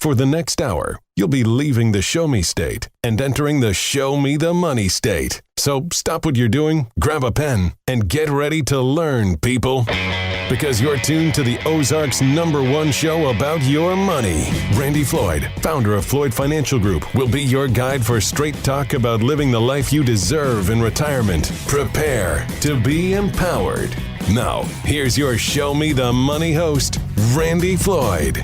For the next hour, you'll be leaving the Show Me state and entering the Show Me the Money state. So stop what you're doing, grab a pen, and get ready to learn, people. Because you're tuned to the Ozarks' #1 show about your money. Randy Floyd, founder of Floyd Financial Group, will be your guide for straight talk about living the life you deserve in retirement. Prepare to be empowered. Now, here's your Show Me the Money host, Randy Floyd.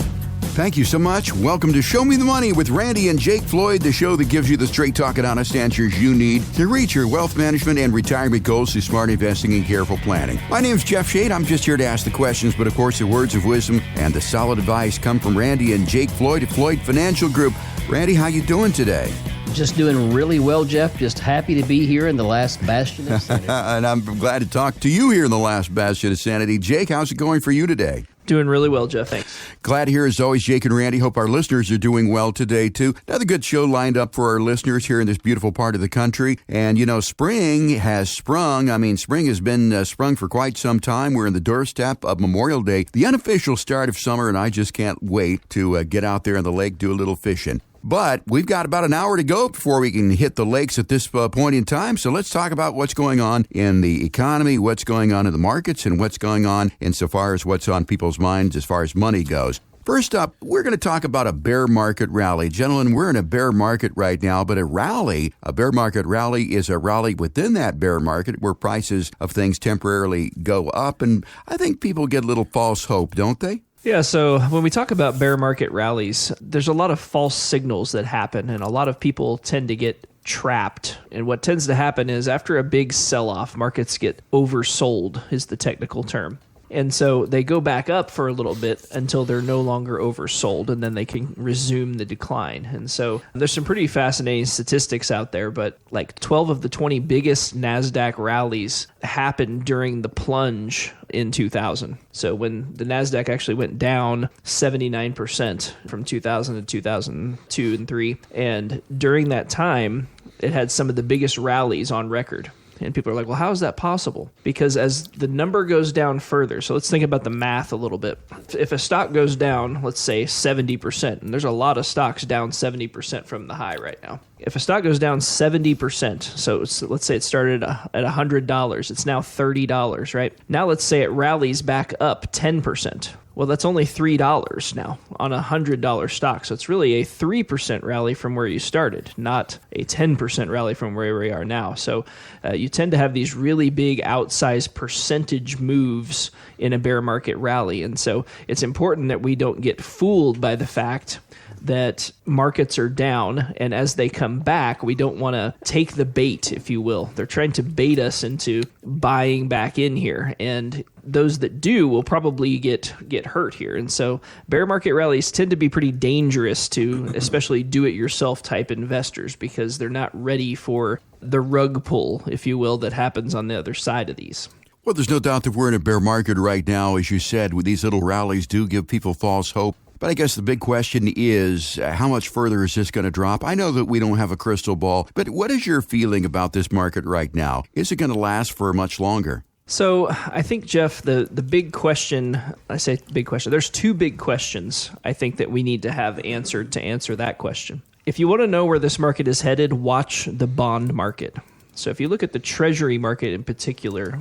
Thank you so much. Welcome to Show Me the Money with Randy and Jake Floyd, the show that gives you the straight talk and honest answers you need to reach your wealth management and retirement goals through smart investing and careful planning. My name's Jeff Shade. I'm just here to ask the questions, but of course the words of wisdom and the solid advice come from Randy and Jake Floyd at Floyd Financial Group. Randy, how you doing today? Just doing really well, Jeff. Just happy to be here in the last bastion of sanity. And I'm glad to talk to you here in the last bastion of sanity. Jake, how's it going for you today? Doing really well, Jeff. Thanks. Glad to hear, as always, Jake and Randy. Hope our listeners are doing well today, too. Another good show lined up for our listeners here in this beautiful part of the country. And, you know, spring has sprung. I mean, spring has been sprung for quite some time. We're in the doorstep of Memorial Day, the unofficial start of summer, and I just can't wait to get out there on the lake, do a little fishing. But we've got about an hour to go before we can hit the lakes at this point in time. So let's talk about what's going on in the economy, what's going on in the markets, and what's going on insofar as what's on people's minds as far as money goes. First up, we're going to talk about a bear market rally. Gentlemen, we're in a bear market right now, but a bear market rally is a rally within that bear market where prices of things temporarily go up. And I think people get a little false hope, don't they? Yeah, so when we talk about bear market rallies, there's a lot of false signals that happen, and a lot of people tend to get trapped. And what tends to happen is after a big sell-off, markets get oversold, is the technical term. And so they go back up for a little bit until they're no longer oversold, and then they can resume the decline. And so there's some pretty fascinating statistics out there, but like 12 of the 20 biggest NASDAQ rallies happened during the plunge in 2000. So when the NASDAQ actually went down 79% from 2000 to 2002 and 3, and during that time, it had some of the biggest rallies on record. And people are like, well, how is that possible? Because as the number goes down further, so let's think about the math a little bit. If a stock goes down, let's say 70%, and there's a lot of stocks down 70% from the high right now. If a stock goes down 70%, so let's say it started at $100, it's now $30, right? Now let's say it rallies back up 10%. Well, that's only $3 now on a $100 stock. So it's really a 3% rally from where you started, not a 10% rally from where we are now. So you tend to have these really big outsized percentage moves in a bear market rally. And so it's important that we don't get fooled by the fact that markets are down, and as they come back, we don't want to take the bait, if you will. They're trying to bait us into buying back in here, and those that do will probably get hurt here. And so bear market rallies tend to be pretty dangerous to especially do-it-yourself type investors because they're not ready for the rug pull, if you will, that happens on the other side of these. Well, there's no doubt that we're in a bear market right now. As you said, these little rallies do give people false hope. But I guess the big question is, how much further is this going to drop? I know that we don't have a crystal ball, but what is your feeling about this market right now? Is it going to last for much longer? So I think, Jeff, the big question, I say big question, there's two big questions I think that we need to have answered to answer that question. If you want to know where this market is headed, watch the bond market. So if you look at the treasury market in particular,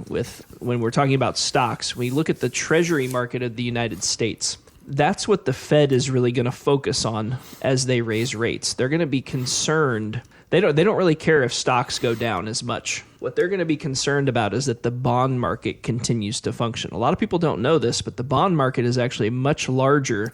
when we're talking about stocks, when you look at the treasury market of the United States, that's what the Fed is really going to focus on as they raise rates. They're going to be concerned. They don't really care if stocks go down as much. What they're going to be concerned about is that the bond market continues to function. A lot of people don't know this, but the bond market is actually much larger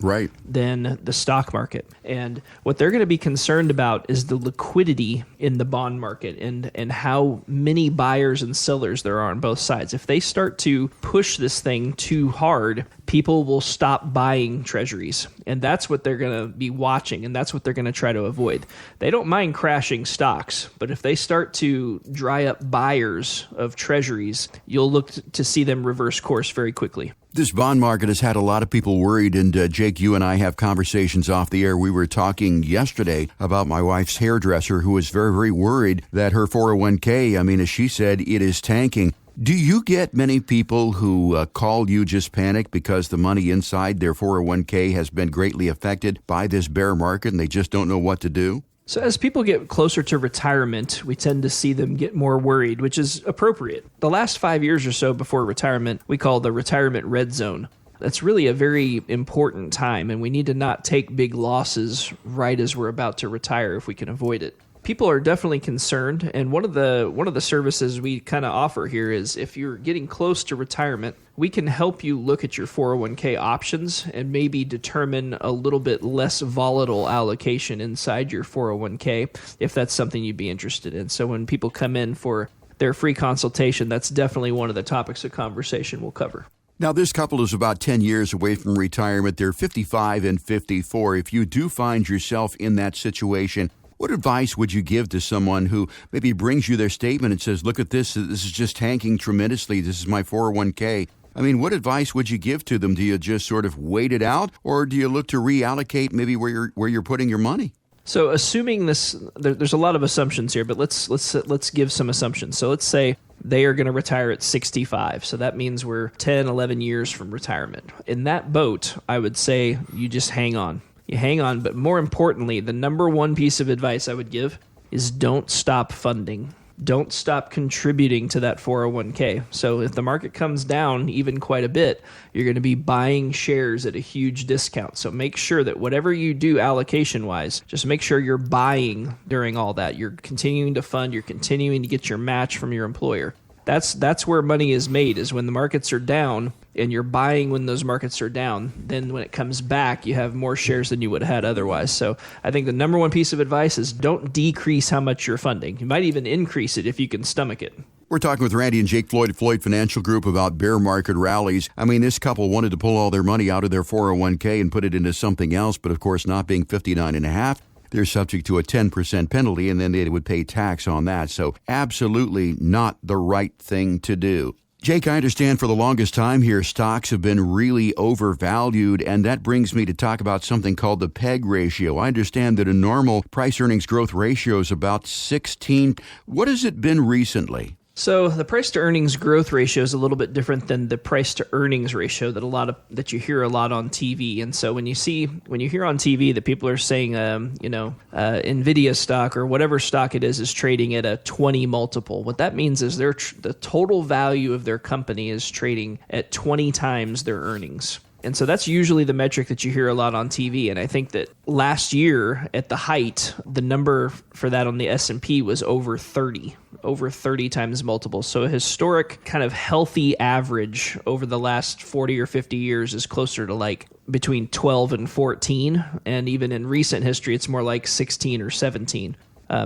than the stock market. And what they're going to be concerned about is the liquidity in the bond market and how many buyers and sellers there are on both sides. If they start to push this thing too hard, people will stop buying treasuries. And that's what they're going to be watching, and that's what they're going to try to avoid. They don't mind crashing stocks, but if they start to dry up buyers of treasuries, you'll look to see them reverse course very quickly. This bond market has had a lot of people worried, and Jake, you and I have conversations off the air. We were talking yesterday about my wife's hairdresser who was very, very worried that her 401k, as she said, it is tanking. Do you get many people who call you just panicked because the money inside their 401k has been greatly affected by this bear market and they just don't know what to do? So as people get closer to retirement, we tend to see them get more worried, which is appropriate. The last 5 years or so before retirement, we call the retirement red zone. That's really a very important time, and we need to not take big losses right as we're about to retire if we can avoid it. People are definitely concerned, and one of the services we kind of offer here is if you're getting close to retirement, we can help you look at your 401k options and maybe determine a little bit less volatile allocation inside your 401k if that's something you'd be interested in. So when people come in for their free consultation, that's definitely one of the topics of conversation we'll cover. Now, this couple is about 10 years away from retirement. They're 55 and 54. If you do find yourself in that situation, what advice would you give to someone who maybe brings you their statement and says, look at this is just tanking tremendously. This is my 401k. I mean, what advice would you give to them? Do you just sort of wait it out, or do you look to reallocate maybe where you're putting your money? So assuming this, there's a lot of assumptions here, but let's give some assumptions. So let's say they are going to retire at 65. So that means we're 10, 11 years from retirement. In that boat, I would say you just hang on. You hang on, but more importantly, the number one piece of advice I would give is don't stop funding. Don't stop contributing to that 401k. So if the market comes down even quite a bit, you're going to be buying shares at a huge discount. So make sure that whatever you do allocation-wise, just make sure you're buying during all that. You're continuing to fund. You're continuing to get your match from your employer. That's where money is made, is when the markets are down and you're buying when those markets are down. Then when it comes back, you have more shares than you would have had otherwise. So I think the number one piece of advice is don't decrease how much you're funding. You might even increase it if you can stomach it. We're talking with Randy and Jake Floyd at Floyd Financial Group about bear market rallies. I mean, this couple wanted to pull all their money out of their 401k and put it into something else, but of course, not being 59 and a half, they're subject to a 10% penalty, and then they would pay tax on that. So absolutely not the right thing to do. Jake, I understand for the longest time here, stocks have been really overvalued, and that brings me to talk about something called the PEG ratio. I understand that a normal price-earnings growth ratio is about 16. What has it been recently? So the price to earnings growth ratio is a little bit different than the price to earnings ratio that you hear a lot on TV. And so when you hear on TV that people are saying, Nvidia stock or whatever stock it is trading at a 20 multiple, what that means is the total value of their company is trading at 20 times their earnings. And so that's usually the metric that you hear a lot on TV. And I think that last year at the height, the number for that on the S&P was over 30 times multiple. So a historic kind of healthy average over the last 40 or 50 years is closer to like between 12 and 14. And even in recent history, it's more like 16 or 17.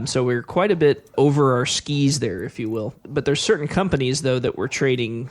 So we're quite a bit over our skis there, if you will. But there's certain companies, though, that we're trading,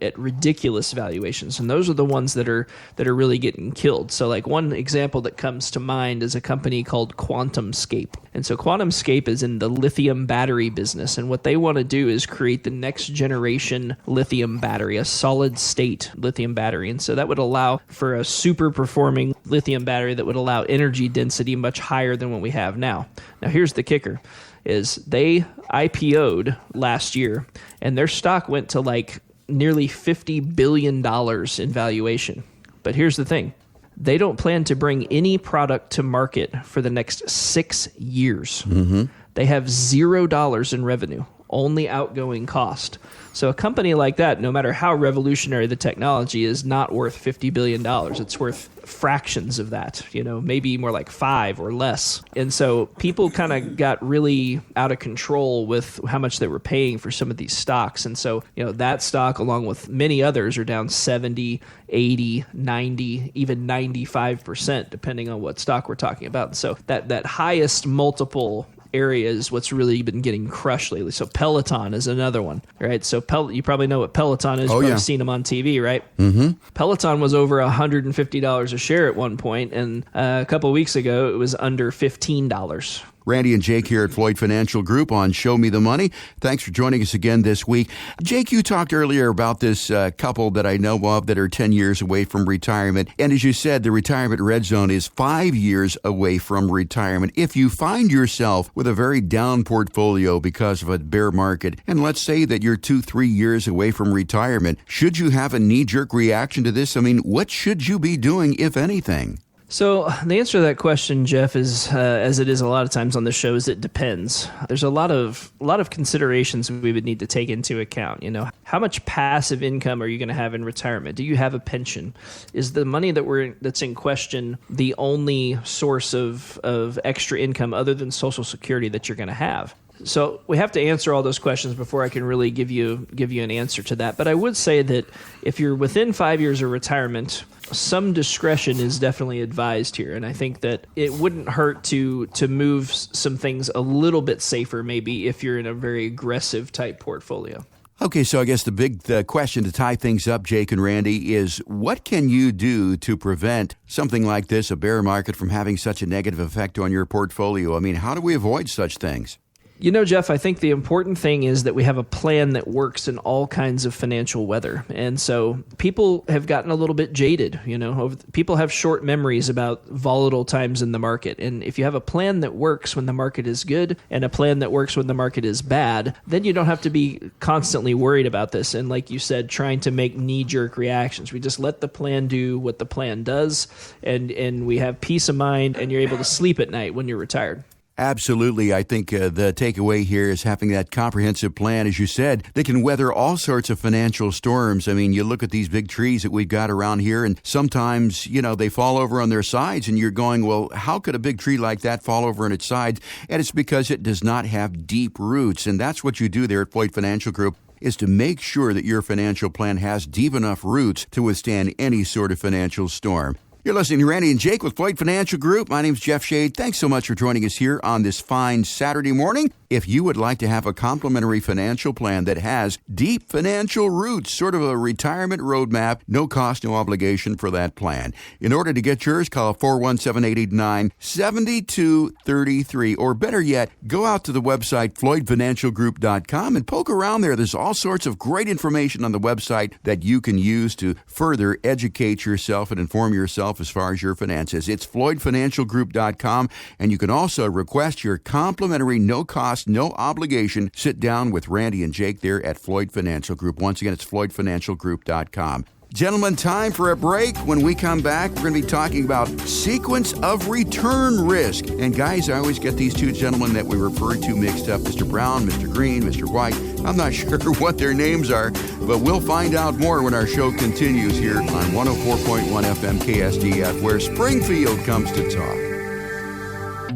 at ridiculous valuations, and those are the ones that are really getting killed. So, like one example that comes to mind is a company called QuantumScape, and so QuantumScape is in the lithium battery business, and what they want to do is create the next generation lithium battery, a solid state lithium battery, and so that would allow for a super performing lithium battery that would allow energy density much higher than what we have now. Now, here's the kicker, is they IPO'd last year, and their stock went to like nearly $50 billion in valuation. But here's the thing. They don't plan to bring any product to market for the next 6 years. Mm-hmm. They have $0 in revenue, only outgoing cost. So a company like that, no matter how revolutionary the technology, is not worth $50 billion. It's worth fractions of that, maybe more like 5 or less. And so people kind of got really out of control with how much they were paying for some of these stocks. And so, that stock, along with many others, are down 70, 80, 90, even 95%, depending on what stock we're talking about. And so that highest multiple area is what's really been getting crushed lately. So Peloton is another one, right? So you probably know what Peloton is. You've probably seen them on TV, right? Mm-hmm. Peloton was over $150 a share at one point, and a couple of weeks ago it was under $15. Randy and Jake here at Floyd Financial Group on Show Me the Money. Thanks for joining us again this week. Jake, you talked earlier about this couple that I know of that are 10 years away from retirement. And as you said, the retirement red zone is 5 years away from retirement. If you find yourself with a very down portfolio because of a bear market, and let's say that you're 2-3 years away from retirement, should you have a knee-jerk reaction to this? I mean, what should you be doing, if anything? So the answer to that question, Jeff, is as it is a lot of times on the show, is it depends. There's a lot of considerations we would need to take into account. You know, how much passive income are you going to have in retirement? Do you have a pension? Is the money that's in question the only source of extra income other than Social Security that you're going to have? So we have to answer all those questions before I can really give you an answer to that. But I would say that if you're within 5 years of retirement, some discretion is definitely advised here. And I think that it wouldn't hurt to move some things a little bit safer, maybe if you're in a very aggressive type portfolio. Okay, so I guess the big question to tie things up, Jake and Randy, is what can you do to prevent something like this, a bear market, from having such a negative effect on your portfolio? I mean, how do we avoid such things? You know, Jeff, I think the important thing is that we have a plan that works in all kinds of financial weather. And so people have gotten a little bit jaded, you know, people have short memories about volatile times in the market. And if you have a plan that works when the market is good and a plan that works when the market is bad, then you don't have to be constantly worried about this. And like you said, trying to make knee-jerk reactions. We just let the plan do what the plan does, and we have peace of mind, and you're able to sleep at night when you're retired. Absolutely. I think the takeaway here is having that comprehensive plan, as you said, that can weather all sorts of financial storms. I mean, you look at these big trees that we've got around here, and sometimes, you know, they fall over on their sides, and you're going, well, how could a big tree like that fall over on its sides? And it's because it does not have deep roots. And that's what you do there at Floyd Financial Group, is to make sure that your financial plan has deep enough roots to withstand any sort of financial storm. You're listening to Randy and Jake with Floyd Financial Group. My name's Jeff Shade. Thanks so much for joining us here on this fine Saturday morning. If you would like to have a complimentary financial plan that has deep financial roots, sort of a retirement roadmap, no cost, no obligation for that plan. In order to get yours, call 417-889-7233. Or better yet, go out to the website floydfinancialgroup.com and poke around there. There's all sorts of great information on the website that you can use to further educate yourself and inform yourself as far as your finances. It's floydfinancialgroup.com, and you can also request your complimentary, no-cost, no obligation sit down with Randy and Jake there at Floyd Financial Group. Once again, it's floydfinancialgroup.com. Gentlemen, time for a break. When we come back, we're going to be talking about sequence of return risk. And guys, I always get these two gentlemen that we refer to mixed up, Mr. Brown, Mr. Green, Mr. White. I'm not sure what their names are, but we'll find out more when our show continues here on 104.1 FM KSDF, where Springfield comes to talk.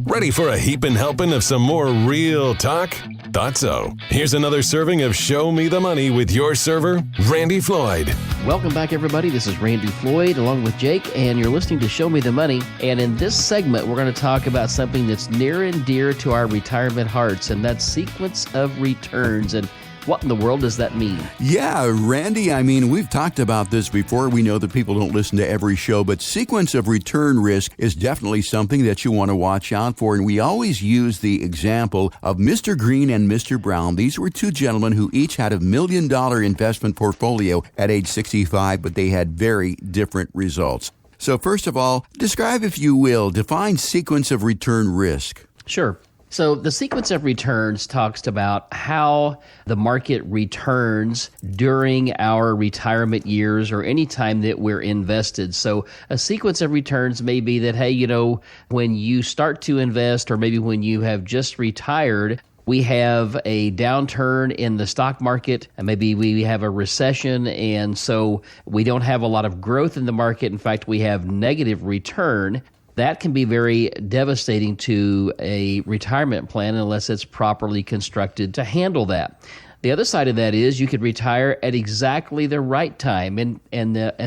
Ready for a heapin' helping of some more real talk? Thought so. Here's another serving of Show Me the Money with your server, Randy Floyd. Welcome back, everybody. This is Randy Floyd along with Jake, and you're listening to Show Me the Money. And in this segment, we're going to talk about something that's near and dear to our retirement hearts, and that's sequence of returns. And what in the world does that mean? Yeah, Randy, I mean, we've talked about this before. We know that people don't listen to every show, but sequence of return risk is definitely something that you want to watch out for. And we always use the example of Mr. Green and Mr. Brown. These were two gentlemen who each had $1 million investment portfolio at age 65, but they had very different results. So first of all, describe, if you will, define sequence of return risk. Sure. So the sequence of returns talks about how the market returns during our retirement years or any time that we're invested. So a sequence of returns may be that, hey, you know, when you start to invest or maybe when you have just retired, we have a downturn in the stock market, and maybe we have a recession, and so we don't have a lot of growth in the market. In fact, we have negative return. That can be very devastating to a retirement plan unless it's properly constructed to handle that. The other side of that is you could retire at exactly the right time, and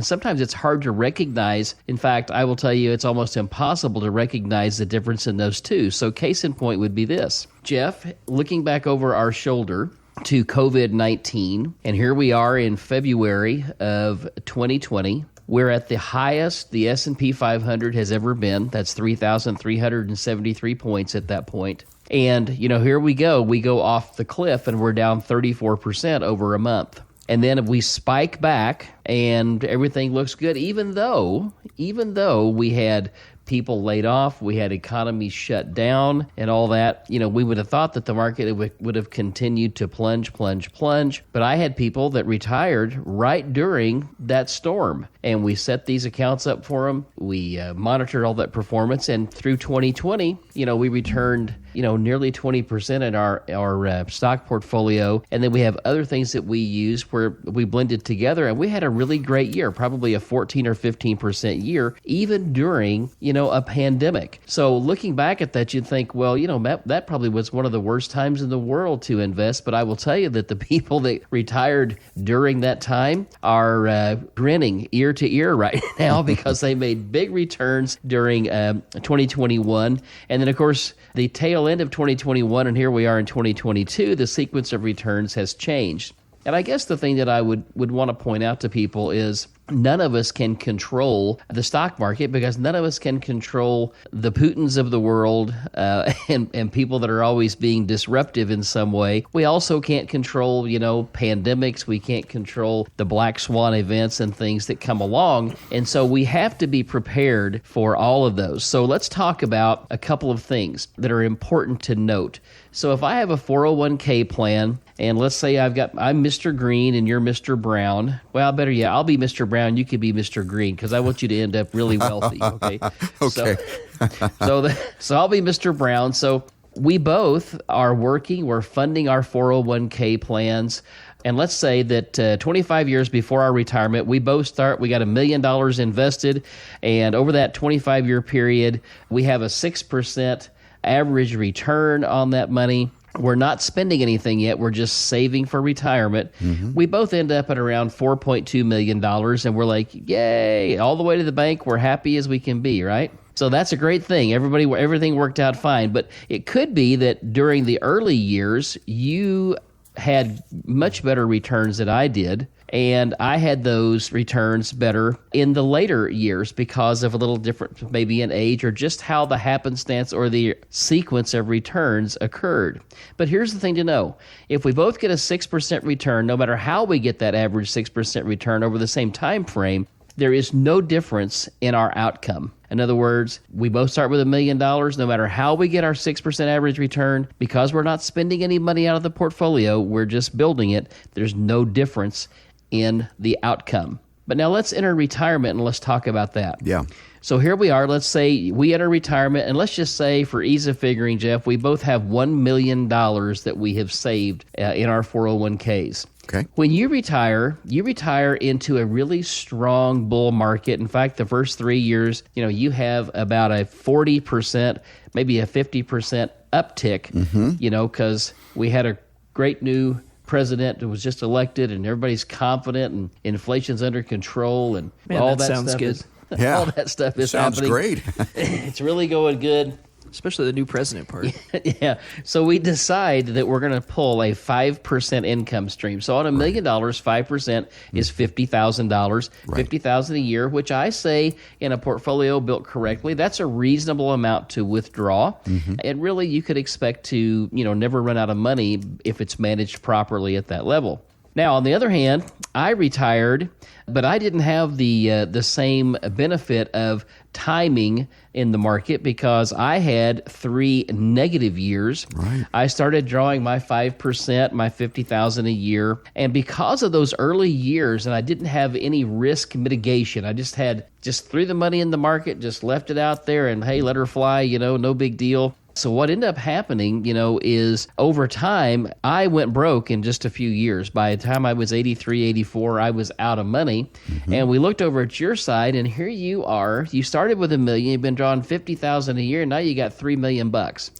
sometimes it's hard to recognize. In fact, I will tell you it's almost impossible to recognize the difference in those two. So case in point would be this. Jeff, looking back over our shoulder to COVID-19, and here we are in February of 2020. We're at the highest the S&P 500 has ever been. That's 3,373 points at that point. And, here we go. We go off the cliff and we're down 34% over a month. And then we spike back and everything looks good, even though we had people laid off, we had economies shut down and all that. We would have thought that the market would have continued to plunge. But I had people that retired right during that storm. And we set these accounts up for them. We monitored all that performance. And through 2020, we returned, nearly 20% in our stock portfolio. And then we have other things that we use where we blended together. And we had a really great year, probably a 14 or 15% year, even during, a pandemic. So looking back at that, you'd think, well, that probably was one of the worst times in the world to invest. But I will tell you that the people that retired during that time are grinning ear to ear right now because they made big returns during 2021. And then, of course, the tail end of 2021, and here we are in 2022, the sequence of returns has changed. And I guess the thing that I would want to point out to people is none of us can control the stock market because none of us can control the Putins of the world and people that are always being disruptive in some way. We also can't control, pandemics. We can't control the black swan events and things that come along. And so we have to be prepared for all of those. So let's talk about a couple of things that are important to note. So if I have a 401k plan, and let's say I'm Mr. Green and you're Mr. Brown. Well, I'll be Mr. Brown. You could be Mr. Green because I want you to end up really wealthy. Okay. Okay. So I'll be Mr. Brown. So we both are working. We're funding our 401k plans. And let's say that 25 years before our retirement, we both start, we got $1 million invested. And over that 25-year period, we have a 6% average return on that money. We're not spending anything yet. We're just saving for retirement. Mm-hmm. We both end up at around $4.2 million, and we're like, yay, all the way to the bank. We're happy as we can be, right? So that's a great thing. Everything worked out fine. But it could be that during the early years, you had much better returns than I did. And I had those returns better in the later years because of a little different, maybe in age or just how the happenstance or the sequence of returns occurred. But here's the thing to know. If we both get a 6% return, no matter how we get that average 6% return over the same time frame, there is no difference in our outcome. In other words, we both start with $1 million. No matter how we get our 6% average return, because we're not spending any money out of the portfolio, we're just building it, there's no difference in the outcome. But now let's enter retirement and let's talk about that. Yeah. So here we are. Let's say we enter retirement, and let's just say, for ease of figuring, Jeff, we both have $1 million that we have saved in our 401ks. Okay. When you retire into a really strong bull market. In fact, the first 3 years, you have about a 40%, maybe a 50% uptick, because we had a great new president who was just elected and everybody's confident and inflation's under control and all that sounds stuff good. Yeah. all that stuff is Sounds happening. great. It's really going good. Especially the new president part. Yeah. So we decide that we're going to pull a 5% income stream. So on $1 million, 5% is $50,000, Right. $50,000 a year, which I say in a portfolio built correctly, that's a reasonable amount to withdraw. And really you could expect to, never run out of money if it's managed properly at that level. Now, on the other hand, I retired, but I didn't have the same benefit of timing in the market because I had 3 negative years. Right. I started drawing my 5%, my $50,000 a year, and because of those early years, and I didn't have any risk mitigation, I just threw the money in the market, just left it out there, and hey, let her fly, no big deal. So what ended up happening, is over time, I went broke in just a few years. By the time I was 83, 84, I was out of money. And we looked over at your side, and here you are. You started with $1 million. You've been drawing $50,000 a year. Now you got $3 million.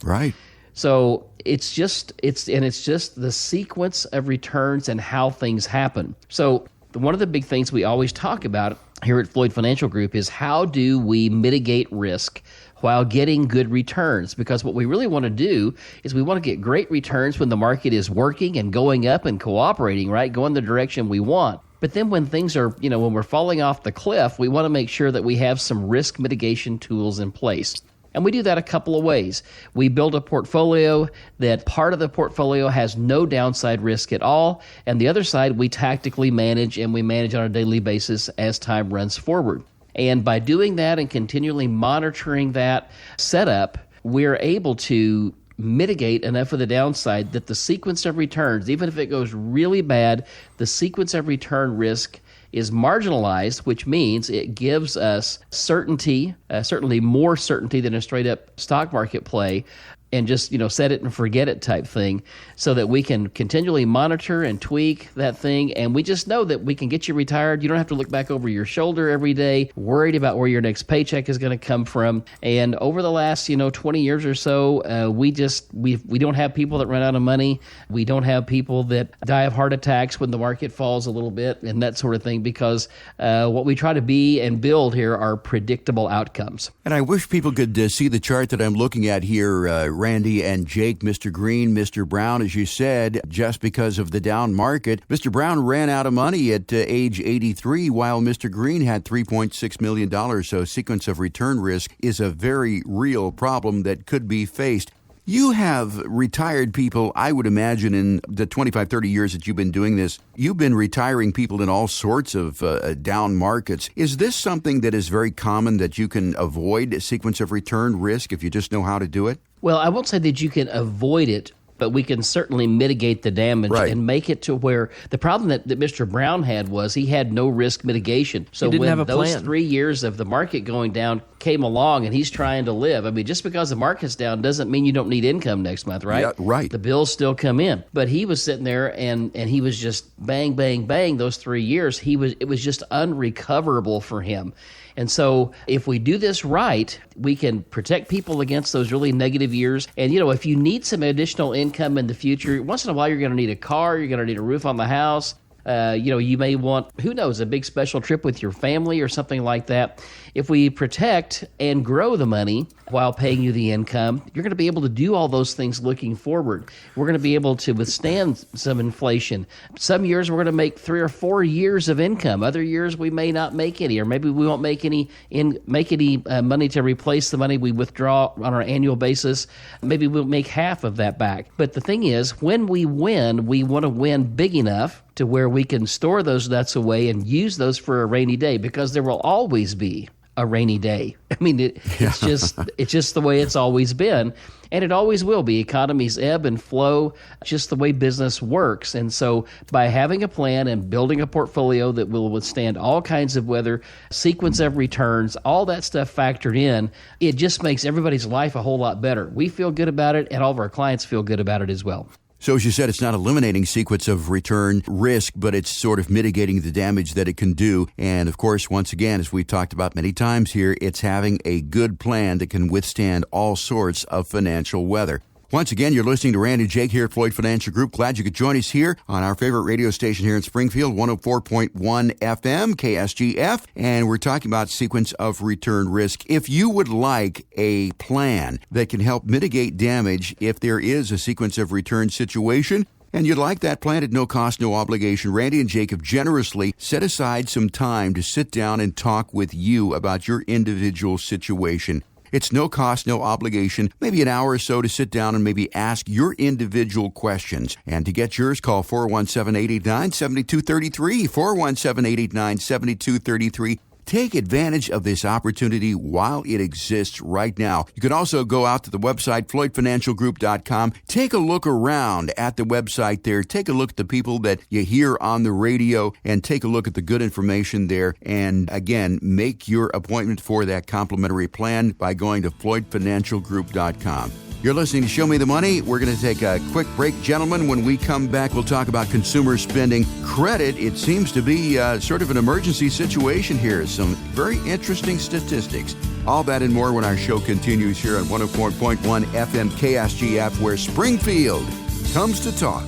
Right. So it's just the sequence of returns and how things happen. So one of the big things we always talk about here at Floyd Financial Group is how do we mitigate risk while getting good returns. Because what we really want to do is we want to get great returns when the market is working and going up and cooperating, right? Going the direction we want. But then when things are, when we're falling off the cliff, we want to make sure that we have some risk mitigation tools in place. And we do that a couple of ways. We build a portfolio that part of the portfolio has no downside risk at all, and the other side we tactically manage, and we manage on a daily basis as time runs forward. And by doing that and continually monitoring that setup, we're able to mitigate enough of the downside that the sequence of returns, even if it goes really bad, the sequence of return risk is marginalized, which means it gives us certainty, certainly more certainty than a straight-up stock market play, and just, set it and forget it type thing, so that we can continually monitor and tweak that thing. And we just know that we can get you retired. You don't have to look back over your shoulder every day, worried about where your next paycheck is going to come from. And over the last, 20 years or so, we don't have people that run out of money. We don't have people that die of heart attacks when the market falls a little bit and that sort of thing, because what we try to be and build here are predictable outcomes. And I wish people could see the chart that I'm looking at here, Randy and Jake, Mr. Green, Mr. Brown, as you said, just because of the down market. Mr. Brown ran out of money at age 83, while Mr. Green had $3.6 million. So sequence of return risk is a very real problem that could be faced. You have retired people, I would imagine, in the 25, 30 years that you've been doing this, you've been retiring people in all sorts of down markets. Is this something that is very common, that you can avoid a sequence of return risk if you just know how to do it? Well, I won't say that you can avoid it, but we can certainly mitigate the damage and make it to where the problem that Mr. Brown had was he had no risk mitigation. So when those 3 years of the market going down came along and he's trying to live, just because the market's down doesn't mean you don't need income next month, right? Yeah, right. The bills still come in. But he was sitting there and he was just bang, bang, bang those 3 years. It was just unrecoverable for him. And so if we do this right, we can protect people against those really negative years. And, if you need some additional income in the future, once in a while you're going to need a car, you're going to need a roof on the house. You may want, who knows, a big special trip with your family or something like that. If we protect and grow the money while paying you the income, you're going to be able to do all those things looking forward. We're going to be able to withstand some inflation. Some years we're going to make 3 or 4 years of income. Other years we may not make any, or maybe we won't make any money to replace the money we withdraw on our annual basis. Maybe we'll make half of that back. But the thing is, when we win, we want to win big enough to where we can store those nuts away and use those for a rainy day, because there will always be a rainy day. It's just the way it's always been, and it always will be. Economies ebb and flow, just the way business works. And so by having a plan and building a portfolio that will withstand all kinds of weather, sequence of returns, all that stuff factored in, it just makes everybody's life a whole lot better. We feel good about it, and all of our clients feel good about it as well. So as you said, it's not eliminating sequence of return risk, but it's sort of mitigating the damage that it can do. And of course, once again, as we've talked about many times here, it's having a good plan that can withstand all sorts of financial weather. Once again, you're listening to Randy and Jake here at Floyd Financial Group. Glad you could join us here on our favorite radio station here in Springfield, 104.1 FM, KSGF. And we're talking about sequence of return risk. If you would like a plan that can help mitigate damage if there is a sequence of return situation, and you'd like that plan at no cost, no obligation, Randy and Jake have generously set aside some time to sit down and talk with you about your individual situation. It's no cost, no obligation, maybe an hour or so to sit down and maybe ask your individual questions. And to get yours, call 417-889-7233, 417-889-7233. Take advantage of this opportunity while it exists right now. You can also go out to the website, floydfinancialgroup.com. Take a look around at the website there. Take a look at the people that you hear on the radio and take a look at the good information there. And again, make your appointment for that complimentary plan by going to floydfinancialgroup.com. You're listening to Show Me the Money. We're going to take a quick break, gentlemen. When we come back, we'll talk about consumer spending. Credit, it seems to be sort of an emergency situation here. Some very interesting statistics. All that and more when our show continues here on 104.1 FM KSGF, where Springfield comes to talk.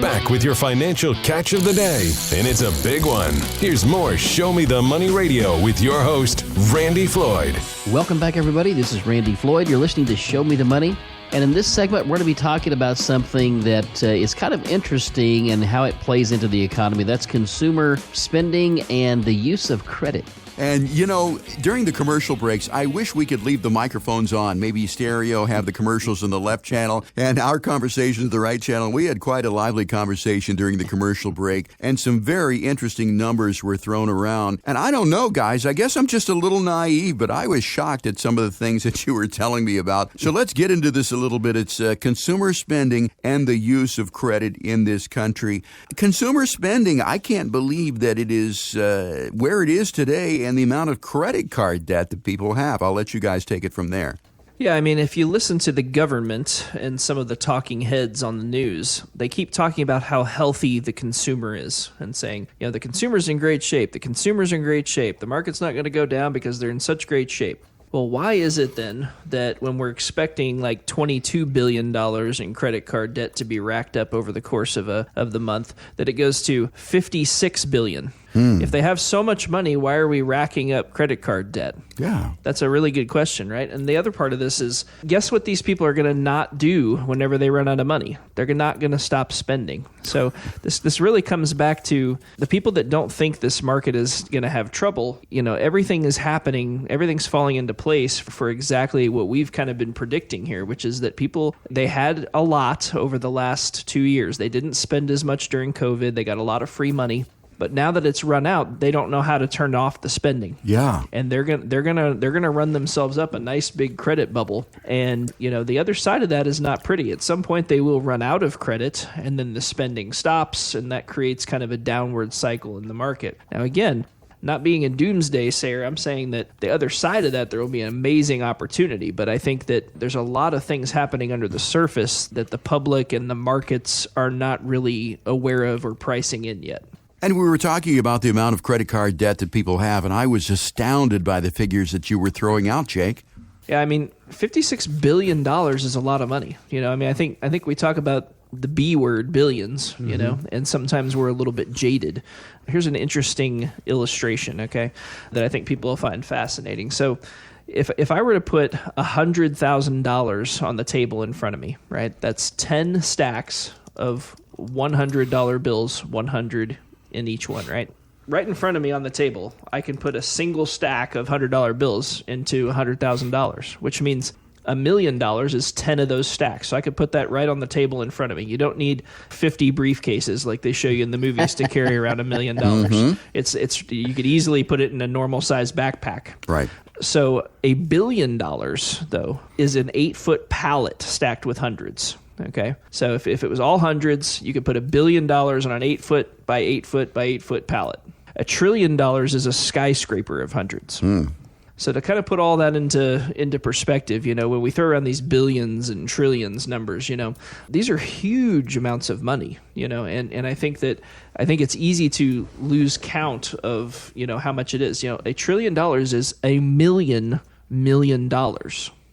Back with your financial catch of the day, and it's a big one. Here's more Show Me the Money Radio with your host, Randy Floyd. Welcome back, everybody. This is Randy Floyd. You're listening to Show Me the Money. And in this segment, we're going to be talking about something that is kind of interesting and how it plays into the economy. That's consumer spending and the use of credit. And, you know, during the commercial breaks, I wish we could leave the microphones on. Maybe stereo, have the commercials in the left channel, and our conversations the right channel. We had quite a lively conversation during the commercial break, and some very interesting numbers were thrown around. And I don't know, guys, I guess I'm just a little naive, but I was shocked at some of the things that you were telling me about. So let's get into this a little bit. It's consumer spending and the use of credit in this country. Consumer spending, I can't believe that it is where it is today, and the amount of credit card debt that people have. I'll let you guys take it from there. Yeah, I mean, if you listen to the government and some of the talking heads on the news, they keep talking about how healthy the consumer is and saying, you know, the consumer's in great shape. The consumer's in great shape. The market's not going to go down because they're in such great shape. Well, why is it then that when we're expecting like $22 billion in credit card debt to be racked up over the course of the month, that it goes to $56 billion? If they have so much money, why are we racking up credit card debt? Yeah. That's a really good question, right? And the other part of this is, guess what these people are going to not do whenever they run out of money? They're not going to stop spending. So this really comes back to the people that don't think this market is going to have trouble. You know, everything is happening, everything's falling into place for exactly what we've kind of been predicting here, which is that people, they had a lot over the last 2 years. They didn't spend as much during COVID. They got a lot of free money. But now that it's run out, they don't know how to turn off the spending. Yeah. And they're gonna run themselves up a nice big credit bubble. And you know, the other side of that is not pretty. At some point they will run out of credit and then the spending stops, and that creates kind of a downward cycle in the market. Now again, not being a doomsday sayer, I'm saying that the other side of that, there will be an amazing opportunity. But I think that there's a lot of things happening under the surface that the public and the markets are not really aware of or pricing in yet. And we were talking about the amount of credit card debt that people have, and I was astounded by the figures that you were throwing out, Jake. Yeah, I mean, $56 billion is a lot of money. You know, I mean, I think we talk about the B word, billions, you know, and sometimes we're a little bit jaded. Here's an interesting illustration, okay, that I think people will find fascinating. So if I were to put $100,000 on the table in front of me, right, that's 10 stacks of $100 bills, 100 in each one, right? Right in front of me on the table, I can put a single stack of $100 bills into $100,000, which means $1 million is 10 of those stacks. So I could put that right on the table in front of me. You don't need 50 briefcases like they show you in the movies to carry around $1 million. It's you could easily put it in a normal size backpack. Right. So $1 billion, though, is an 8-foot pallet stacked with hundreds. Okay, so if it was all hundreds, you could put $1 billion on an 8-foot by 8-foot by 8-foot pallet. $1 trillion is a skyscraper of hundreds. So to kind of put all that into perspective, you know, when we throw around these billions and trillions numbers, you know, these are huge amounts of money, you know, and I think it's easy to lose count of, you know, how much it is. You know, $1 trillion is $1 million.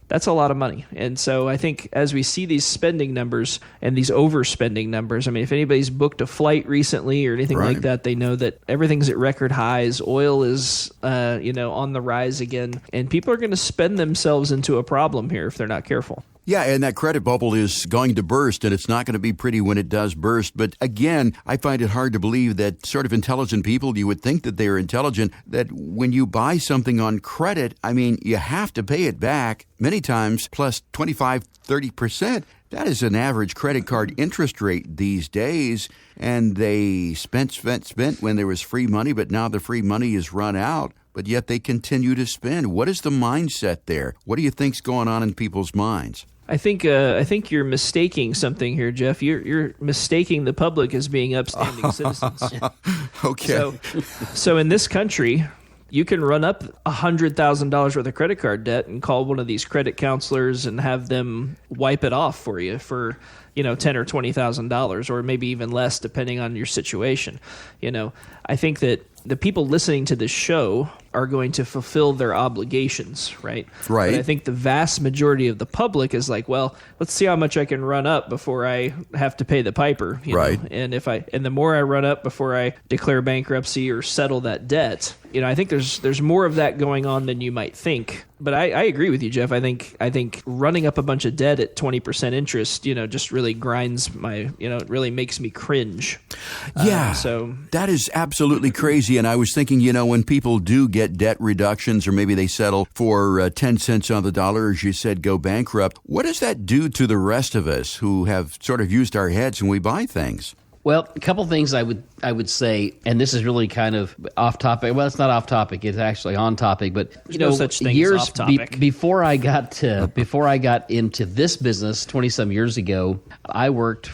That's a lot of money. And so I think as we see these spending numbers and these overspending numbers, I mean, if anybody's booked a flight recently or anything like that, they know that everything's at record highs. Oil is, on the rise again. And people are going to spend themselves into a problem here if they're not careful. Yeah, and that credit bubble is going to burst, and it's not going to be pretty when it does burst. But again, I find it hard to believe that sort of intelligent people, you would think that they're intelligent, that when you buy something on credit, I mean, you have to pay it back many times plus 25-30%. That is an average credit card interest rate these days. And they spent when there was free money, but now the free money is run out. But yet they continue to spend. What is the mindset there? What do you think's going on in people's minds? I think you're mistaking something here, Jeff. You're mistaking the public as being upstanding citizens. Okay. So in this country, you can run up $100,000 worth of credit card debt and call one of these credit counselors and have them wipe it off for you for, you know, $10,000 or $20,000, or maybe even less, depending on your situation. You know, I think that the people listening to this show are going to fulfill their obligations, right? Right. But I think the vast majority of the public is like, well, let's see how much I can run up before I have to pay the piper. Right. And the more I run up before I declare bankruptcy or settle that debt, I think there's more of that going on than you might think. But I agree with you, Jeff. I think running up a bunch of debt at 20% interest, just really grinds my, it really makes me cringe. Yeah. So that is absolutely crazy. And I was thinking, when people do get debt reductions, or maybe they settle for 10 cents on the dollar, as you said, go bankrupt, what does that do to the rest of us who have sort of used our heads when we buy things? Well, a couple things I would say, and this is really kind of off topic. Well, it's not off topic; it's actually on topic. But no such thing as years off topic. Before I got into this business 20-some years ago, I worked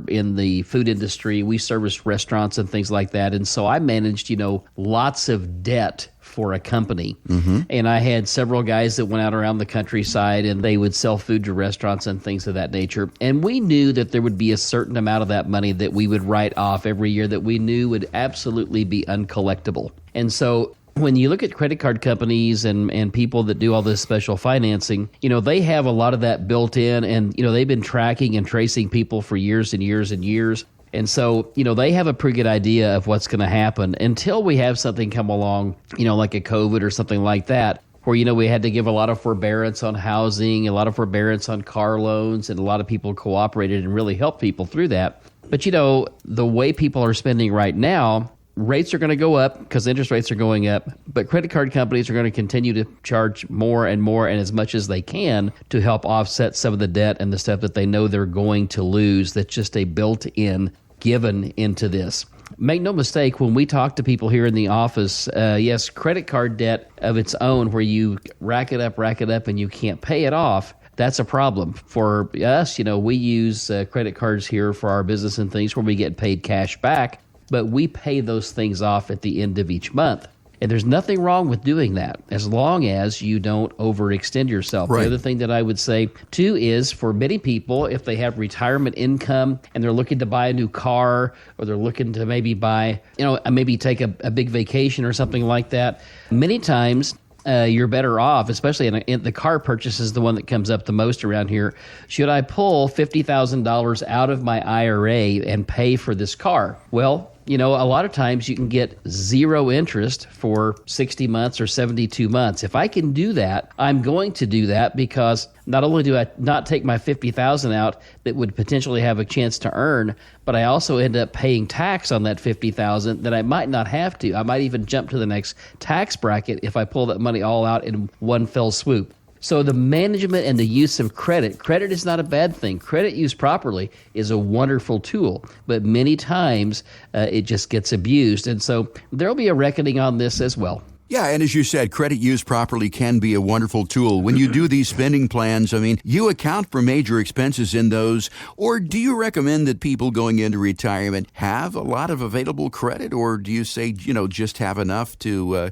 in the food industry. We serviced restaurants and things like that, and so I managed lots of debt for a company. Mm-hmm. And I had several guys that went out around the countryside and they would sell food to restaurants and things of that nature. And we knew that there would be a certain amount of that money that we would write off every year that we knew would absolutely be uncollectible. And so when you look at credit card companies and people that do all this special financing, they have a lot of that built in, and, they've been tracking and tracing people for years and years and years. And so, they have a pretty good idea of what's going to happen until we have something come along, like a COVID or something like that, where, we had to give a lot of forbearance on housing, a lot of forbearance on car loans, and a lot of people cooperated and really helped people through that. But, the way people are spending right now, rates are going to go up because interest rates are going up, but credit card companies are going to continue to charge more and more and as much as they can to help offset some of the debt and the stuff that they know they're going to lose. That's just a built-in given into this. Make no mistake, when we talk to people here in the office, yes, credit card debt of its own, where you rack it up, and you can't pay it off, that's a problem. For us, we use credit cards here for our business and things where we get paid cash back, but we pay those things off at the end of each month. And there's nothing wrong with doing that as long as you don't overextend yourself. Right. The other thing that I would say, too, is for many people, if they have retirement income and they're looking to buy a new car, or they're looking to maybe buy, maybe take a big vacation or something like that, many times you're better off, especially in the car purchase is the one that comes up the most around here. Should I pull $50,000 out of my IRA and pay for this car? Well, a lot of times you can get zero interest for 60 months or 72 months. If I can do that, I'm going to do that, because not only do I not take my $50,000 out that would potentially have a chance to earn, but I also end up paying tax on that $50,000 that I might not have to. I might even jump to the next tax bracket if I pull that money all out in one fell swoop. So the management and the use of credit is not a bad thing. Credit used properly is a wonderful tool, but many times it just gets abused. And so there'll be a reckoning on this as well. Yeah, and as you said, credit used properly can be a wonderful tool. When you do these spending plans, you account for major expenses in those, or do you recommend that people going into retirement have a lot of available credit, or do you say, just have enough to,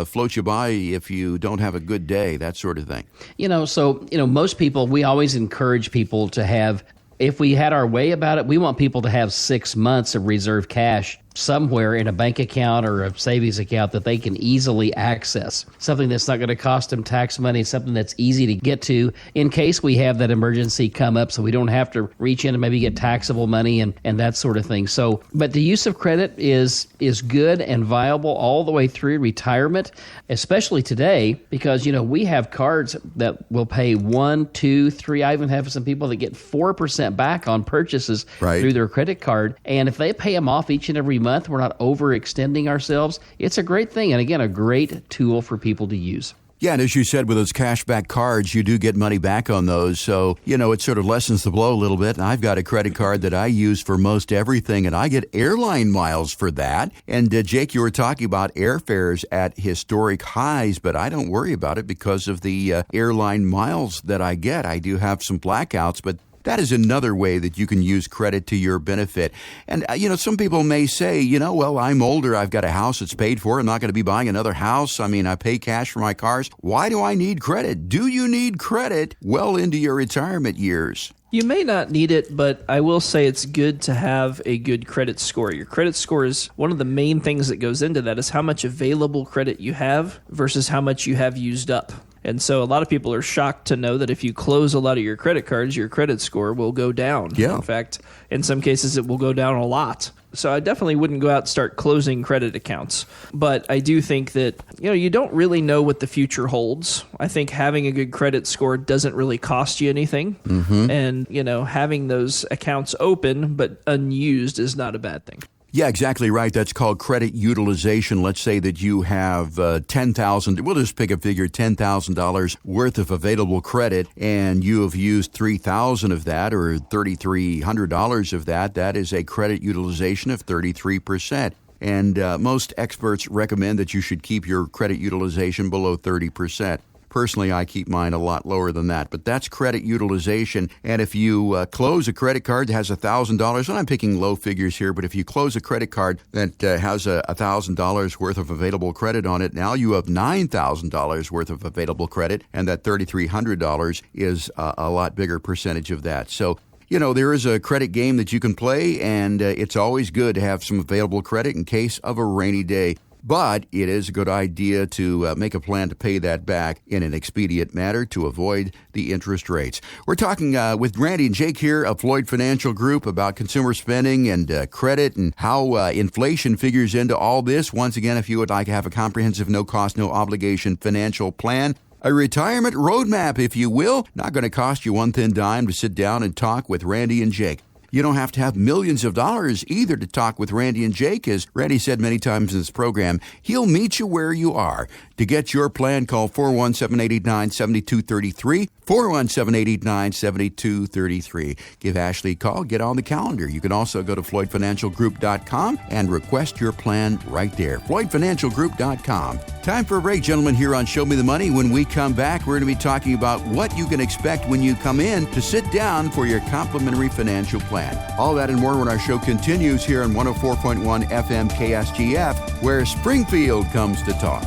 float you by if you don't have a good day, that sort of thing? Most people, we always encourage people to have, if we had our way about it, we want people to have 6 months of reserve cash somewhere in a bank account or a savings account that they can easily access. Something that's not going to cost them tax money, something that's easy to get to in case we have that emergency come up, so we don't have to reach in and maybe get taxable money and that sort of thing. So, but the use of credit is good and viable all the way through retirement, especially today, because, we have cards that will pay 1, 2, 3. I even have some people that get 4% back on purchases through their credit card. And if they pay them off each and every month, we're not overextending ourselves. It's a great thing. And again, a great tool for people to use. Yeah, and as you said, with those cashback cards, you do get money back on those. So, it sort of lessens the blow a little bit. And I've got a credit card that I use for most everything, and I get airline miles for that. And Jake, you were talking about airfares at historic highs, but I don't worry about it because of the airline miles that I get. I do have some blackouts, but that is another way that you can use credit to your benefit. And, some people may say, well, I'm older. I've got a house that's paid for. I'm not going to be buying another house. I mean, I pay cash for my cars. Why do I need credit? Do you need credit well into your retirement years? You may not need it, but I will say it's good to have a good credit score. Your credit score is one of the main things that goes into that is how much available credit you have versus how much you have used up. And so a lot of people are shocked to know that if you close a lot of your credit cards, your credit score will go down. Yeah. In fact, in some cases, it will go down a lot. So I definitely wouldn't go out and start closing credit accounts. But I do think that, you don't really know what the future holds. I think having a good credit score doesn't really cost you anything. Mm-hmm. And, having those accounts open but unused is not a bad thing. Yeah, exactly right. That's called credit utilization. Let's say that you have $10,000. We'll just pick a figure, $10,000 worth of available credit, and you have used $3,000 of that or $3,300 of that. That is a credit utilization of 33%. And most experts recommend that you should keep your credit utilization below 30%. Personally, I keep mine a lot lower than that, but that's credit utilization. And if you close a credit card that has $1,000, and I'm picking low figures here, but if you close a credit card that has $1,000 worth of available credit on it, now you have $9,000 worth of available credit, and that $3,300 is a lot bigger percentage of that. So, there is a credit game that you can play, and it's always good to have some available credit in case of a rainy day. But it is a good idea to make a plan to pay that back in an expedient manner to avoid the interest rates. We're talking with Randy and Jake here of Floyd Financial Group about consumer spending and credit and how inflation figures into all this. Once again, if you would like to have a comprehensive, no-cost, no-obligation financial plan, a retirement roadmap, if you will, not going to cost you one thin dime to sit down and talk with Randy and Jake. You don't have to have millions of dollars either to talk with Randy and Jake. As Randy said many times in this program, he'll meet you where you are. To get your plan, call 417-889-7233, 417-889-7233. Give Ashley a call. Get on the calendar. You can also go to floydfinancialgroup.com and request your plan right there. floydfinancialgroup.com. Time for a break, gentlemen, here on Show Me the Money. When we come back, we're going to be talking about what you can expect when you come in to sit down for your complimentary financial plan. All that and more when our show continues here on 104.1 FM KSGF, where Springfield comes to talk.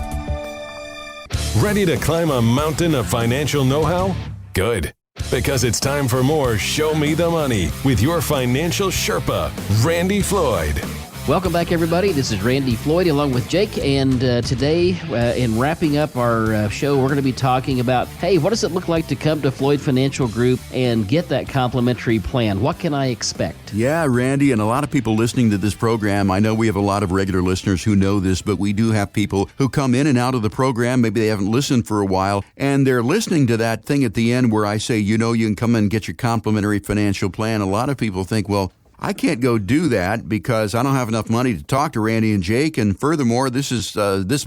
Ready to climb a mountain of financial know-how? Good. Because it's time for more Show Me the Money with your financial Sherpa, Randy Floyd. Welcome back, everybody. This is Randy Floyd along with Jake, and today, in wrapping up our show, we're going to be talking about, hey, what does it look like to come to Floyd Financial Group and get that complimentary plan? What can I expect? Yeah, Randy, and a lot of people listening to this program, I know we have a lot of regular listeners who know this, but we do have people who come in and out of the program. Maybe they haven't listened for a while, and they're listening to that thing at the end where I say, you can come and get your complimentary financial plan. A lot of people think, well, I can't go do that because I don't have enough money to talk to Randy and Jake. And furthermore, this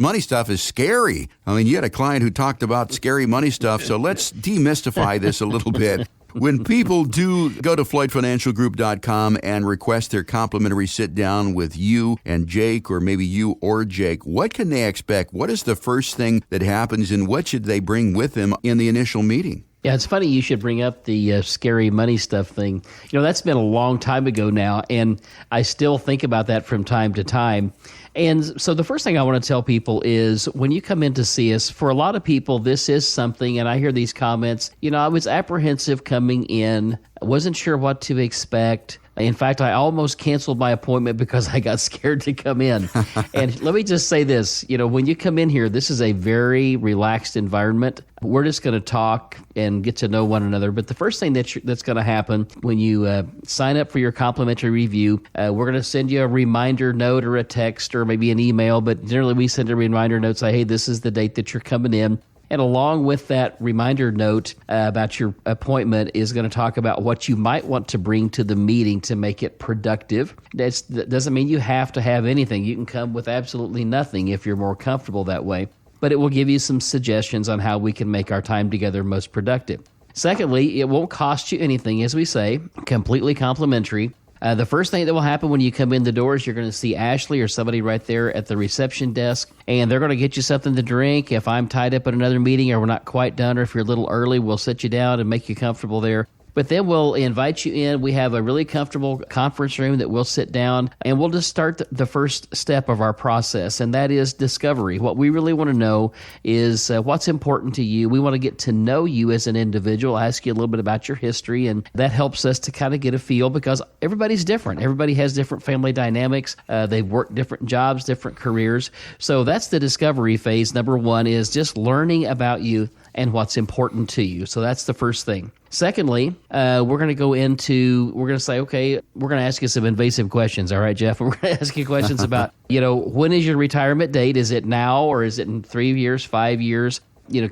money stuff is scary. I mean, you had a client who talked about scary money stuff. So let's demystify this a little bit. When people do go to floydfinancialgroup.com and request their complimentary sit down with you and Jake, or maybe you or Jake, what can they expect? What is the first thing that happens, and what should they bring with them in the initial meeting? Yeah, it's funny you should bring up the scary money stuff thing. That's been a long time ago now, and I still think about that from time to time. And so the first thing I want to tell people is when you come in to see us, for a lot of people, this is something, and I hear these comments, I was apprehensive coming in. I wasn't sure what to expect. In fact, I almost canceled my appointment because I got scared to come in. And let me just say this, when you come in here, this is a very relaxed environment. We're just going to talk and get to know one another. But the first thing that's going to happen when you sign up for your complimentary review, we're going to send you a reminder note or a text or maybe an email. But generally, we send a reminder note, say, hey, this is the date that you're coming in. And along with that reminder note about your appointment is going to talk about what you might want to bring to the meeting to make it productive. That doesn't mean you have to have anything. You can come with absolutely nothing if you're more comfortable that way. But it will give you some suggestions on how we can make our time together most productive. Secondly, it won't cost you anything, as we say, completely complimentary. The first thing that will happen when you come in the door is you're going to see Ashley or somebody right there at the reception desk, and they're going to get you something to drink. If I'm tied up at another meeting or we're not quite done, or if you're a little early, we'll sit you down and make you comfortable there. But then we'll invite you in. We have a really comfortable conference room that we'll sit down, and we'll just start the first step of our process, and that is discovery. What we really want to know is what's important to you. We want to get to know you as an individual, ask you a little bit about your history, and that helps us to kind of get a feel, because everybody's different. Everybody has different family dynamics. They've worked different jobs, different careers. So that's the discovery phase. Number one is just learning about you and what's important to you. So that's the first thing. Secondly, we're going to say, okay, we're going to ask you some invasive questions. All right, Jeff, we're going to ask you questions about, when is your retirement date? Is it now, or is it in 3 years, 5 years?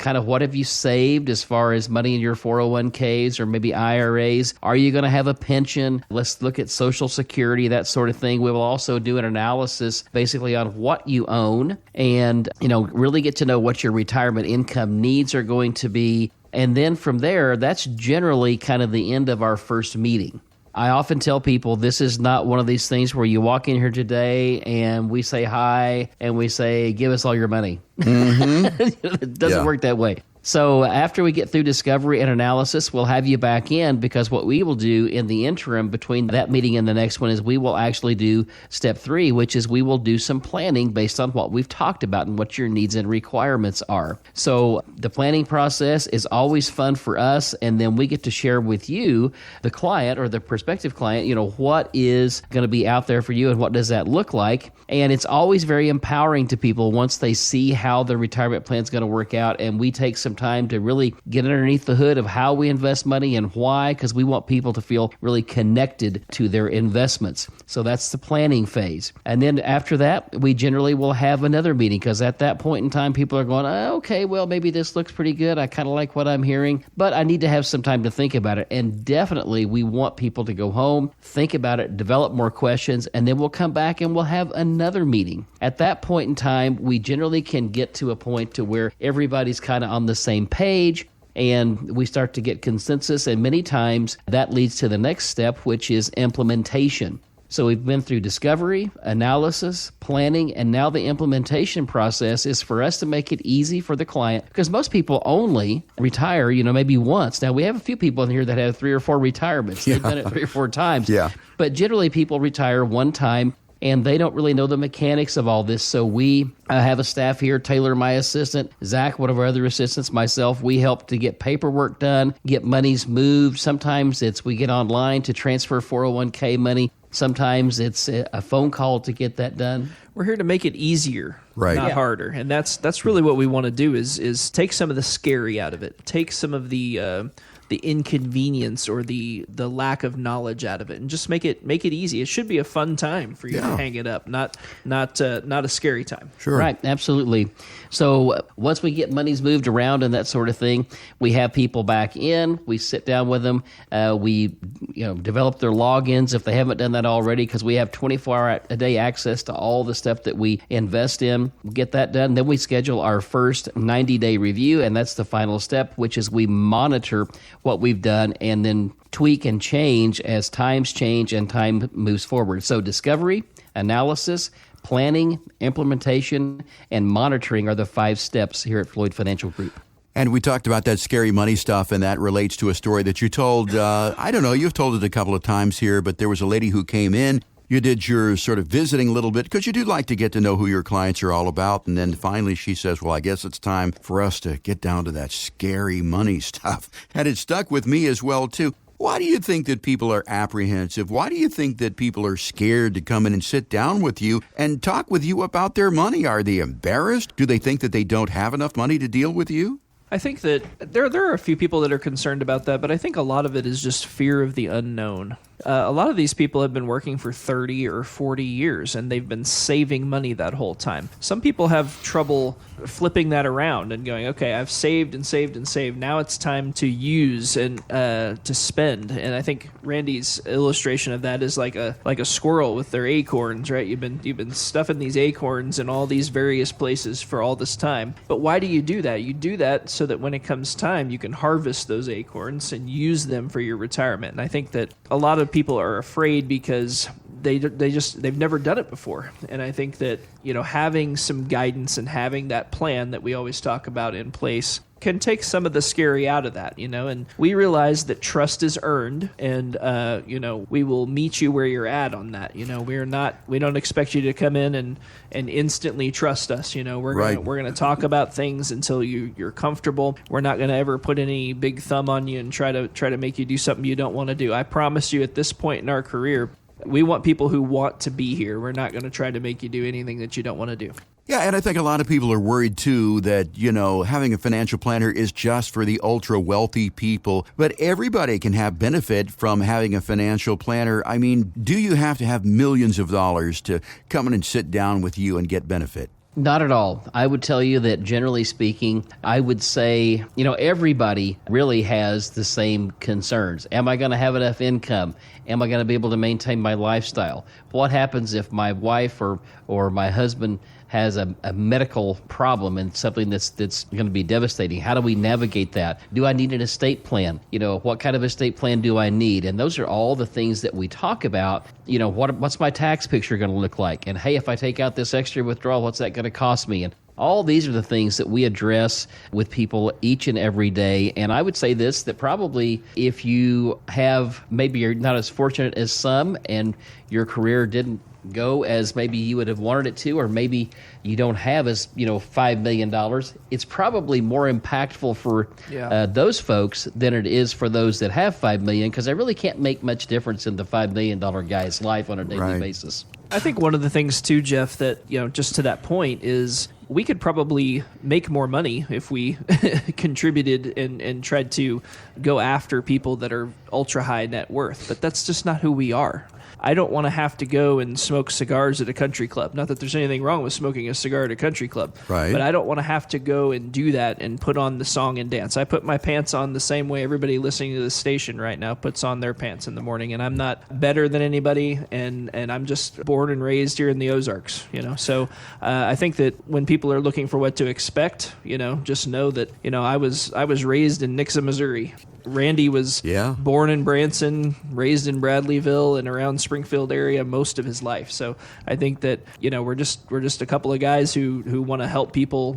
Kind of what have you saved as far as money in your 401ks or maybe IRAs? Are you going to have a pension? Let's look at Social Security, that sort of thing. We will also do an analysis basically on what you own and, really get to know what your retirement income needs are going to be. And then from there, that's generally kind of the end of our first meeting. I often tell people this is not one of these things where you walk in here today and we say hi and we say, give us all your money. Mm-hmm. It doesn't work that way. So after we get through discovery and analysis, we'll have you back in, because what we will do in the interim between that meeting and the next one is we will actually do step 3, which is we will do some planning based on what we've talked about and what your needs and requirements are. So the planning process is always fun for us, and then we get to share with you, the client or the prospective client, what is going to be out there for you and what does that look like. And it's always very empowering to people once they see how their retirement plan is going to work out, and we take some time to really get underneath the hood of how we invest money and why, because we want people to feel really connected to their investments. So that's the planning phase. And then after that, we generally will have another meeting, because at that point in time, people are going, okay, well, maybe this looks pretty good. I kind of like what I'm hearing, but I need to have some time to think about it. And definitely we want people to go home, think about it, develop more questions, and then we'll come back and we'll have another meeting. At that point in time, we generally can get to a point to where everybody's kind of on the same page, and we start to get consensus, and many times that leads to the next step, which is implementation. So we've been through discovery, analysis, planning, and now the implementation process is for us to make it easy for the client, because most people only retire, maybe once. Now, we have a few people in here that have 3 or 4 retirements. They've done it 3 or 4 times. Yeah. But generally, people retire one time, and they don't really know the mechanics of all this. So we have a staff here, Taylor, my assistant, Zach, one of our other assistants, myself. We help to get paperwork done, get monies moved. Sometimes we get online to transfer 401k money. Sometimes it's a phone call to get that done. We're here to make it easier, not harder. And that's really what we want to do is take some of the scary out of it. Take some of the inconvenience or the lack of knowledge out of it, and just make it easy. It should be a fun time for you to hang it up, not a scary time. Sure. Right, absolutely. So once we get monies moved around and that sort of thing, we have people back in. We sit down with them. We develop their logins if they haven't done that already, because we have 24-hour-a-day access to all the stuff that we invest in. We get that done. Then we schedule our first 90-day review, and that's the final step, which is we monitor what we've done and then tweak and change as times change and time moves forward. So discovery, analysis, planning, implementation, and monitoring are the 5 steps here at Floyd Financial Group. And we talked about that scary money stuff, and that relates to a story that you told, you've told it a couple of times here, but there was a lady who came in. You did your sort of visiting a little bit, because you do like to get to know who your clients are all about. And then finally she says, well, I guess it's time for us to get down to that scary money stuff. And it stuck with me as well, too. Why do you think that people are apprehensive? Why do you think that people are scared to come in and sit down with you and talk with you about their money? Are they embarrassed? Do they think that they don't have enough money to deal with you? I think that there are a few people that are concerned about that, but I think a lot of it is just fear of the unknown. A lot of these people have been working for 30 or 40 years, and they've been saving money that whole time. Some people have trouble flipping that around and going, okay, I've saved and saved and saved. Now it's time to use and to spend. And I think Randy's illustration of that is like a squirrel with their acorns, right? You've been stuffing these acorns in all these various places for all this time. But why do you do that? You do that so that when it comes time, you can harvest those acorns and use them for your retirement. And I think that a lot of people are afraid because they've never done it before. And I think that, having some guidance and having that plan that we always talk about in place can take some of the scary out of that, and we realize that trust is earned, and we will meet you where you're at on that. We don't expect you to come in and instantly trust us. We're gonna talk about things until you're comfortable. We're not gonna ever put any big thumb on you and try to make you do something you don't want to do. I promise you, at this point in our career, we want people who want to be here. We're not going to try to make you do anything that you don't want to do. Yeah, and I think a lot of people are worried, too, that, having a financial planner is just for the ultra-wealthy people. But everybody can have benefit from having a financial planner. I mean, do you have to have millions of dollars to come in and sit down with you and get benefit? Not at all. I would tell you that generally speaking, I would say, everybody really has the same concerns. Am I going to have enough income? Am I going to be able to maintain my lifestyle? What happens if my wife or my husband has a medical problem and something that's going to be devastating? How do we navigate that? Do I need an estate plan? What kind of estate plan do I need? And those are all the things that we talk about. What's my tax picture going to look like? And hey, if I take out this extra withdrawal, what's that going to cost me? And all these are the things that we address with people each and every day. And I would say this, that probably if you have, maybe you're not as fortunate as some and your career didn't go as maybe you would have wanted it to, or maybe you don't have as, $5 million, it's probably more impactful for those folks than it is for those that have $5 million, because I really can't make much difference in the $5 million guy's life on a daily basis. I think one of the things too, Jeff, that, just to that point is we could probably make more money if we contributed and tried to go after people that are ultra high net worth, but that's just not who we are. I don't want to have to go and smoke cigars at a country club. Not that there's anything wrong with smoking a cigar at a country club, right? But I don't want to have to go and do that and put on the song and dance. I put my pants on the same way everybody listening to this station right now puts on their pants in the morning, and I'm not better than anybody, and I'm just born and raised here in the Ozarks, So I think that when people are looking for what to expect, just know that, I was raised in Nixa, Missouri. Randy was born in Branson, raised in Bradleyville, and around Springfield area most of his life. So I think that we're just a couple of guys who want to help people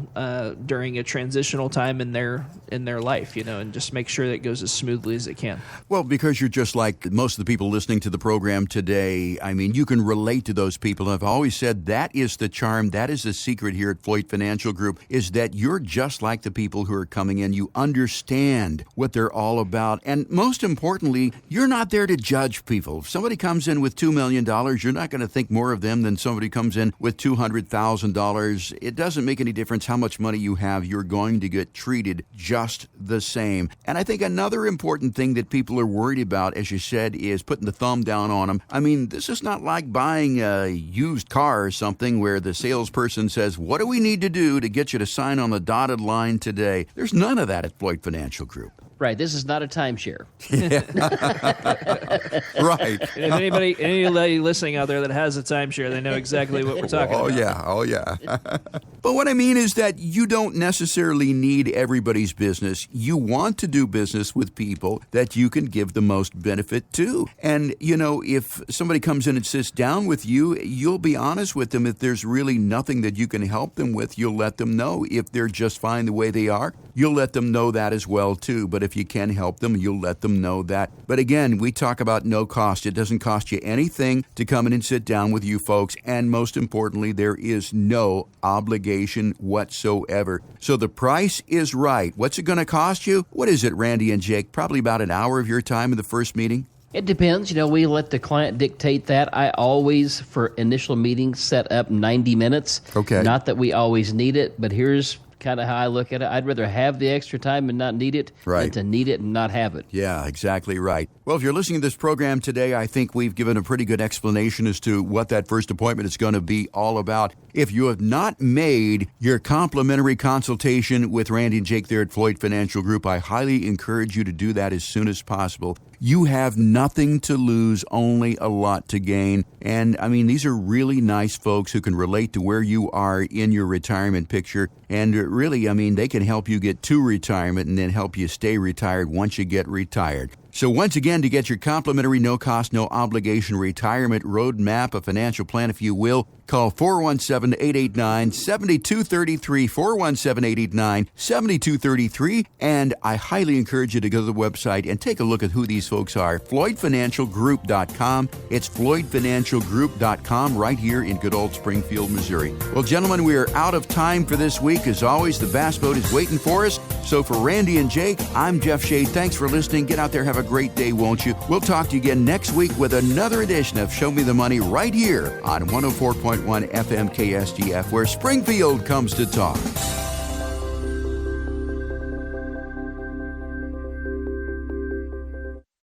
during a transitional time in their life, and just make sure that it goes as smoothly as it can. Well, because you're just like most of the people listening to the program today. I mean, you can relate to those people. I've always said that is the charm, that is the secret here at Floyd Financial Group, is that you're just like the people who are coming in. You understand what they're all about. And most importantly, you're not there to judge people. If somebody comes in with $2 million, you're not going to think more of them than somebody comes in with $200,000. It doesn't make any difference how much money you have. You're going to get treated just the same. And I think another important thing that people are worried about, as you said, is putting the thumb down on them. I mean, this is not like buying a used car or something where the salesperson says, what do we need to do to get you to sign on the dotted line today? There's none of that at Floyd Financial Group. Right. This is not a timeshare. Right. And if anybody listening out there that has a timeshare, they know exactly what we're talking about. Oh, yeah. But what I mean is that you don't necessarily need everybody's business. You want to do business with people that you can give the most benefit to. And, if somebody comes in and sits down with you, you'll be honest with them. If there's really nothing that you can help them with, you'll let them know. If they're just fine the way they are, you'll let them know that as well, too. But if you can help them, you'll let them know that. But again, we talk about no cost. It doesn't cost you anything to come in and sit down with you folks. And most importantly, there is no obligation whatsoever. So the price is right. What's it going to cost you? What is it, Randy and Jake? Probably about an hour of your time in the first meeting? It depends. We let the client dictate that. I always, for initial meetings, set up 90 minutes. Okay. Not that we always need it, but here's kind of how I look at it. I'd rather have the extra time and not need it than to need it and not have it. Yeah, exactly right. Well, if you're listening to this program today, I think we've given a pretty good explanation as to what that first appointment is going to be all about. If you have not made your complimentary consultation with Randy and Jake there at Floyd Financial Group, I highly encourage you to do that as soon as possible. You have nothing to lose, only a lot to gain. And I mean, these are really nice folks who can relate to where you are in your retirement picture. And really, I mean, they can help you get to retirement and then help you stay retired once you get retired. So once again, to get your complimentary, no-cost, no-obligation retirement roadmap, a financial plan, if you will, Call 417-889-7233, 417-889-7233. And I highly encourage you to go to the website and take a look at who these folks are. FloydFinancialGroup.com. It's FloydFinancialGroup.com right here in good old Springfield, Missouri. Well, gentlemen, we are out of time for this week. As always, the bass boat is waiting for us. So for Randy and Jake, I'm Jeff Shade. Thanks for listening. Get out there, have a great day, won't you? We'll talk to you again next week with another edition of Show Me the Money right here on 104.1 FM KSGF, where Springfield comes to talk.